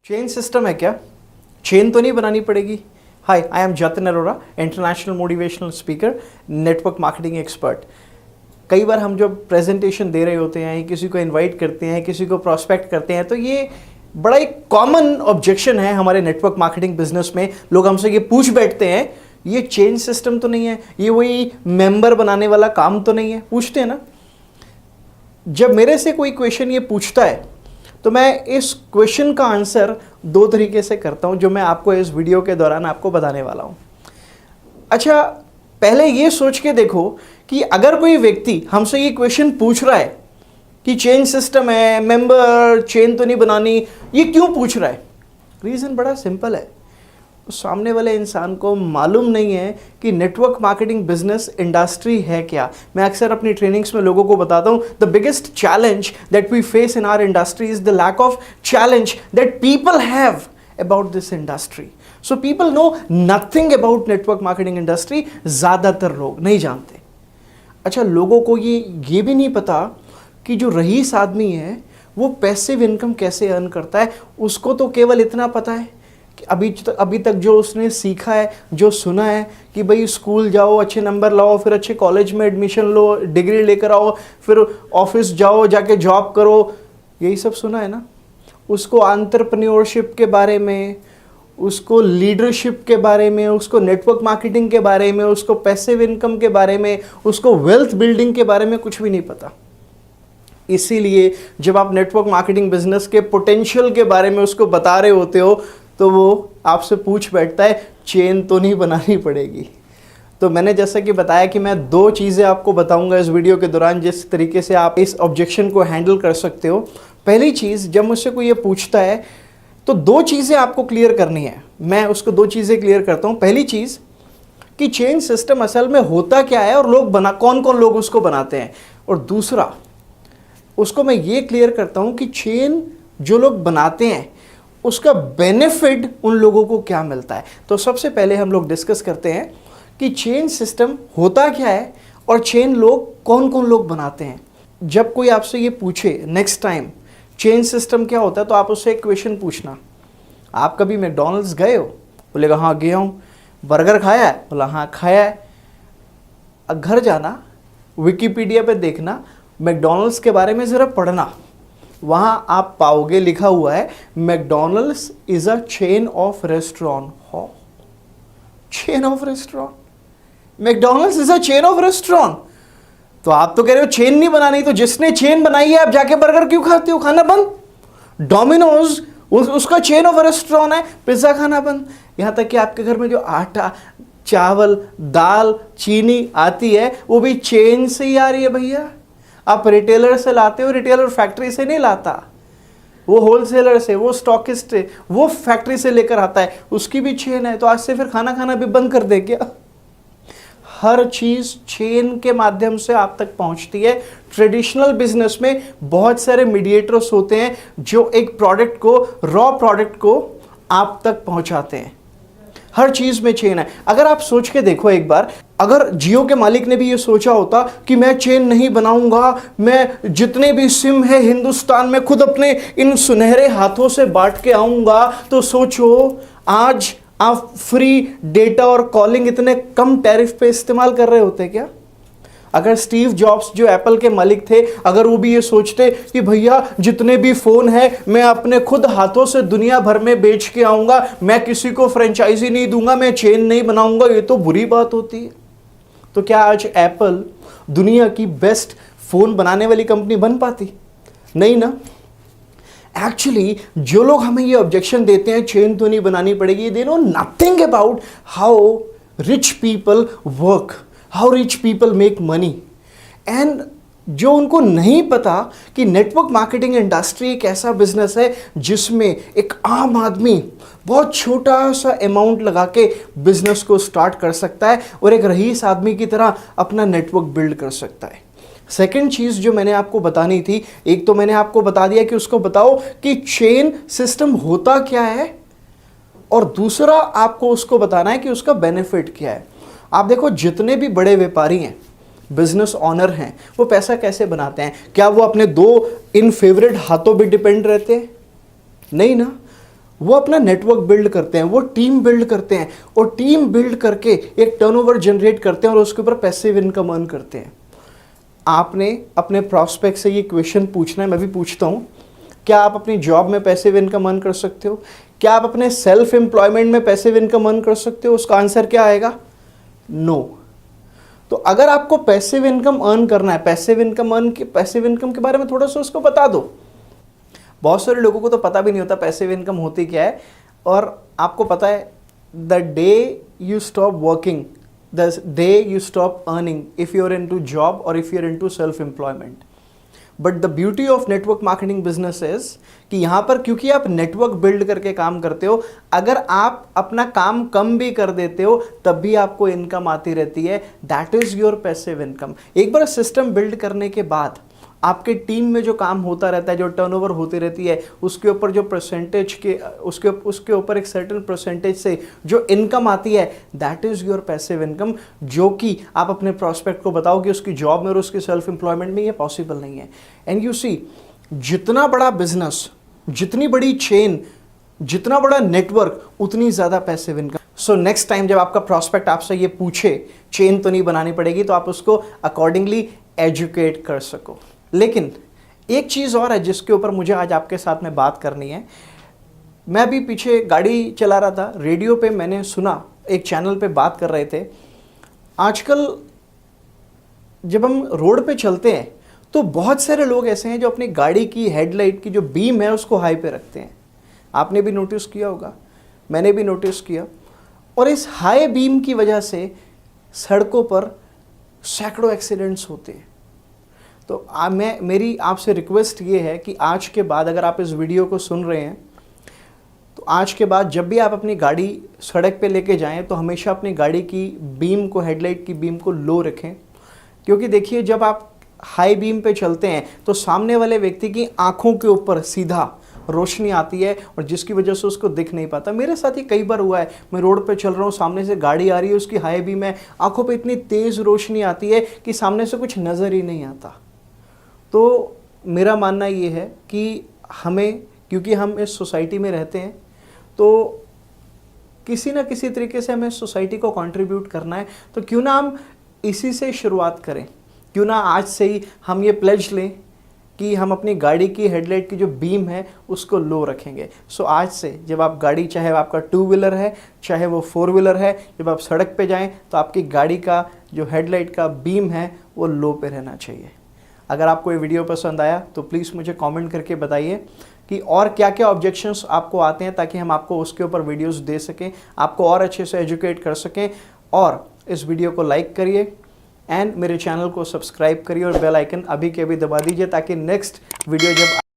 Chain system है क्या? Chain तो नहीं बनानी पड़ेगी। Hi, I am Jatin Arora, international motivational speaker, network marketing expert. कई बार हम जब प्रेजेंटेशन दे रहे होते हैं, किसी को इनवाइट करते हैं, किसी को प्रोस्पेक्ट करते हैं, तो ये बड़ा एक कॉमन ऑब्जेक्शन है हमारे नेटवर्क मार्केटिंग बिजनेस में। लोग हमसे ये पूछ बैठते हैं, ये चेन सिस्टम तो नहीं है, ये वही मेंबर बनाने वाला काम तो नहीं है? पूछते हैं ना। जब मेरे से कोई क्वेश्चन ये पूछता है तो मैं इस क्वेश्चन का आंसर दो तरीके से करता हूं, जो मैं आपको इस वीडियो के दौरान आपको बताने वाला हूं। अच्छा, पहले ये सोच के देखो कि अगर कोई व्यक्ति हमसे ये क्वेश्चन पूछ रहा है कि चेन सिस्टम है, मेंबर, चेन तो नहीं बनानी, ये क्यों पूछ रहा है? रीज़न बड़ा सिंपल है। सामने वाले इंसान को मालूम नहीं है कि नेटवर्क मार्केटिंग बिजनेस इंडस्ट्री है क्या। मैं अक्सर अपनी ट्रेनिंग्स में लोगों को बताता हूं, the biggest challenge that we face in our industry is the lack of challenge that people have about this industry. So people know nothing about network marketing industry. ज़्यादातर लोग नहीं जानते। अच्छा, लोगों को ये भी नहीं पता कि जो रईस आदमी है वो पैसिव इनकम कैसे अर्न करता है। उसको तो केवल इतना पता है कि अभी तक जो उसने सीखा है, जो सुना है कि भाई स्कूल जाओ, अच्छे नंबर लाओ, फिर अच्छे कॉलेज में एडमिशन लो, डिग्री लेकर आओ, फिर ऑफिस जाओ, जाके जॉब करो, यही सब सुना है ना। उसको एंटरप्रेन्योरशिप के बारे में, उसको लीडरशिप के बारे में, उसको नेटवर्क मार्केटिंग के बारे में, उसको पैसिव इनकम के बारे में, उसको वेल्थ बिल्डिंग के बारे में कुछ भी नहीं पता। इसीलिए जब आप नेटवर्क मार्केटिंग बिजनेस के पोटेंशियल के बारे में उसको बता रहे होते हो तो वो आपसे पूछ बैठता है, चेन तो नहीं बनानी पड़ेगी। तो मैंने जैसा कि बताया कि मैं दो चीज़ें आपको बताऊंगा इस वीडियो के दौरान, जिस तरीके से आप इस ऑब्जेक्शन को हैंडल कर सकते हो। पहली चीज़, जब मुझसे कोई ये पूछता है तो दो चीज़ें आपको क्लियर करनी है। मैं उसको दो चीज़ें क्लियर करता हूँ। पहली चीज़ कि चेन सिस्टम असल में होता क्या है और कौन कौन लोग उसको बनाते हैं। और दूसरा, उसको मैं ये क्लियर करता हूँ कि चेन जो लोग बनाते हैं उसका बेनिफिट उन लोगों को क्या मिलता है। तो सबसे पहले हम लोग डिस्कस करते हैं कि चेन सिस्टम होता क्या है और चेन कौन कौन लोग बनाते हैं। जब कोई आपसे ये पूछे नेक्स्ट टाइम चेन सिस्टम क्या होता है, तो आप उससे एक क्वेश्चन पूछना, आप कभी मैकडॉनल्ड्स गए हो? बोलेगा हाँ गया हूँ। बर्गर खाया है? बोला हाँ खाया है। अब घर जाना, विकिपीडिया पे देखना, मैकडॉनल्ड्स के बारे में ज़रा पढ़ना। वहाँ आप पाओगे लिखा हुआ है McDonald's is a chain of restaurant. हो, chain of restaurant, McDonald's is a chain of restaurant. तो आप तो कह रहे हो चेन नहीं बनानी, तो जिसने चेन बनाई है आप जाके बर्गर क्यों खाते हो? खाना बंद। डोमिनोज उसका चेन ऑफ रेस्टोरेंट है, पिज्ज़ा खाना बंद। यहाँ तक कि आपके घर में जो आटा, चावल, दाल, चीनी आती है वो भी चेन से ही आ रही है भैया। आप रिटेलर से लाते हो, रिटेलर फैक्ट्री से नहीं लाता, वो होलसेलर से, वो स्टॉकिस्ट से, वो फैक्ट्री से लेकर आता है, उसकी भी चेन है। तो आज से फिर खाना खाना भी बंद कर दे क्या? हर चीज चेन के माध्यम से आप तक पहुंचती है। ट्रेडिशनल बिजनेस में बहुत सारे मीडिएटर्स होते हैं जो एक प्रोडक्ट को, रॉ प्रोडक्ट को आप तक पहुंचाते हैं। हर चीज में चेन है। अगर आप सोच के देखो एक बार, अगर जियो के मालिक ने भी ये सोचा होता कि मैं चेन नहीं बनाऊंगा, मैं जितने भी सिम है हिंदुस्तान में खुद अपने इन सुनहरे हाथों से बांट के आऊंगा, तो सोचो आज आप फ्री डेटा और कॉलिंग इतने कम टैरिफ पे इस्तेमाल कर रहे होते क्या? अगर स्टीव जॉब्स जो एप्पल के मालिक थे, अगर वो भी ये सोचते कि भैया जितने भी फ़ोन है मैं अपने खुद हाथों से दुनिया भर में बेच के आऊँगा, मैं किसी को फ्रेंचाइजी नहीं दूंगा, मैं चेन नहीं बनाऊंगा, ये तो बुरी बात होती है। तो क्या आज एप्पल दुनिया की बेस्ट फ़ोन बनाने वाली कंपनी बन पाती? नहीं ना। एक्चुअली जो लोग हमें ये ऑब्जेक्शन देते हैं चेन तो नहीं बनानी पड़ेगी, they know nothing about how rich people work, how rich people make money. And जो उनको नहीं पता कि नेटवर्क मार्केटिंग इंडस्ट्री एक ऐसा बिजनेस है जिसमें एक आम आदमी बहुत छोटा सा अमाउंट लगा के बिजनेस को स्टार्ट कर सकता है और एक रईस आदमी की तरह अपना नेटवर्क बिल्ड कर सकता है। सेकेंड चीज़ जो मैंने आपको बतानी थी, एक तो मैंने आपको बता दिया कि उसको बताओ कि चेन सिस्टम होता क्या है, और दूसरा आपको उसको बताना है कि उसका बेनिफिट क्या है। आप देखो, जितने भी बड़े व्यापारी हैं, बिजनेस ऑनर हैं, वो पैसा कैसे बनाते हैं? क्या वो अपने दो इन फेवरेट हाथों पे डिपेंड रहते हैं? नहीं ना। वो अपना नेटवर्क बिल्ड करते हैं, वो टीम बिल्ड करते हैं, और टीम बिल्ड करके एक टर्नओवर जनरेट करते हैं और उसके ऊपर पैसिव इनकम अर्न करते हैं। आपने अपने प्रॉस्पेक्ट से ये क्वेश्चन पूछना है, मैं भी पूछता हूँ, क्या आप अपनी जॉब में पैसिव इनकम अर्न कर सकते हो? क्या आप अपने सेल्फ एम्प्लॉयमेंट में पैसिव इनकम अर्न कर सकते हो? उसका आंसर क्या आएगा? नो। तो अगर आपको पैसिव इनकम अर्न करना है, पैसिव इनकम के बारे में थोड़ा सा उसको बता दो। बहुत सारे लोगों को तो पता भी नहीं होता पैसिव इनकम होती क्या है। और आपको पता है, the day you stop working, the day you stop earning, if you are into job और if you are into self employment. But the beauty of network marketing business is कि यहां पर क्योंकि आप नेटवर्क बिल्ड करके काम करते हो, अगर आप अपना काम कम भी कर देते हो तब भी आपको इनकम आती रहती है। That is your passive income. एक बार सिस्टम बिल्ड करने के बाद आपके टीम में जो काम होता रहता है, जो टर्नओवर होती रहती है, उसके ऊपर जो परसेंटेज के उसके ऊपर एक सर्टेन परसेंटेज से जो इनकम आती है, that is your passive income, जो कि आप अपने प्रॉस्पेक्ट को बताओ कि उसकी जॉब में और उसकी सेल्फ एम्प्लॉयमेंट में ये पॉसिबल नहीं है। एंड यू सी, जितना बड़ा बिजनेस, जितनी बड़ी चेन, जितना बड़ा नेटवर्क, उतनी ज़्यादा passive income. So next time जब आपका प्रॉस्पेक्ट आपसे ये पूछे चेन तो नहीं बनानी पड़ेगी, तो आप उसको अकॉर्डिंगली एजुकेट कर सको। लेकिन एक चीज़ और है जिसके ऊपर मुझे आज आपके साथ में बात करनी है। मैं अभी पीछे गाड़ी चला रहा था, रेडियो पे मैंने सुना, एक चैनल पे बात कर रहे थे, आजकल जब हम रोड पे चलते हैं तो बहुत सारे लोग ऐसे हैं जो अपनी गाड़ी की हेडलाइट की जो बीम है उसको हाई पे रखते हैं। आपने भी नोटिस किया होगा, मैंने भी नोटिस किया। और इस हाई बीम की वजह से सड़कों पर सैकड़ों एक्सीडेंट्स होते हैं। तो मेरी आपसे रिक्वेस्ट ये है कि आज के बाद, अगर आप इस वीडियो को सुन रहे हैं, तो आज के बाद जब भी आप अपनी गाड़ी सड़क पे लेके जाएं तो हमेशा अपनी गाड़ी की बीम को, हेडलाइट की बीम को लो रखें। क्योंकि देखिए, जब आप हाई बीम पे चलते हैं तो सामने वाले व्यक्ति की आंखों के ऊपर सीधा रोशनी आती है और जिसकी वजह से उसको दिख नहीं पाता। मेरे साथ ये कई बार हुआ है, मैं रोड पे चल रहा हूँ, सामने से गाड़ी आ रही है, उसकी हाई बीम है, आंखों पे इतनी तेज़ रोशनी आती है कि सामने से कुछ नज़र ही नहीं आता। तो मेरा मानना ये है कि हमें, क्योंकि हम इस सोसाइटी में रहते हैं, तो किसी ना किसी तरीके से हमें सोसाइटी को कंट्रीब्यूट करना है। तो क्यों ना हम इसी से शुरुआत करें, क्यों ना आज से ही हम ये प्लेज लें कि हम अपनी गाड़ी की हेडलाइट की जो बीम है उसको लो रखेंगे। सो आज से जब आप गाड़ी, चाहे आपका 2 व्हीलर है चाहे वो 4 व्हीलर है, जब आप सड़क पे जाएं तो आपकी गाड़ी का जो हेडलाइट का बीम है वो लो पे रहना चाहिए। अगर आपको ये वीडियो पसंद आया तो प्लीज़ मुझे कमेंट करके बताइए कि और क्या क्या ऑब्जेक्शंस आपको आते हैं, ताकि हम आपको उसके ऊपर वीडियोस दे सकें, आपको और अच्छे से एजुकेट कर सकें। और इस वीडियो को लाइक करिए एंड मेरे चैनल को सब्सक्राइब करिए और बेल आइकन अभी के अभी दबा दीजिए, ताकि नेक्स्ट वीडियो जब